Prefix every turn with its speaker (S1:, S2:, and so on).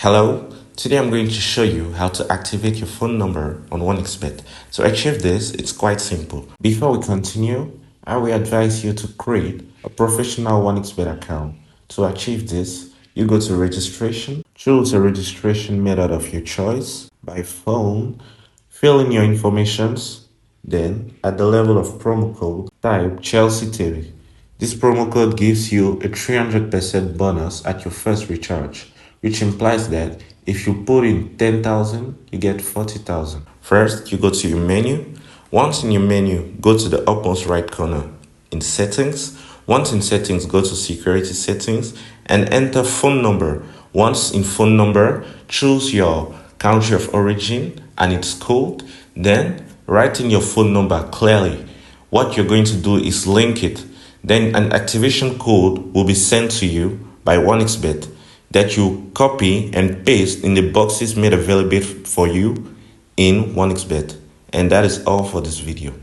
S1: Hello, today I'm going to show you how to activate your phone number on OneXBet. To achieve this, it's quite simple. Before we continue, I will advise you to create a professional OneXBet account. To achieve this, you go to registration, choose a registration method of your choice by phone, fill in your informations, then at the level of promo code, type Chelsea TV. This promo code gives you a 300% bonus at your first recharge, which implies that if you put in 10,000, you get 40,000. First, you go to your menu. Once in your menu, go to the upmost right corner in settings. Once in settings, go to security settings and enter phone number. Once in phone number, choose your country of origin and its code. Then write in your phone number clearly. What you're going to do is link it. Then an activation code will be sent to you by OneXBet that you copy and paste in the boxes made available for you in OneXBet. And that is all for this video.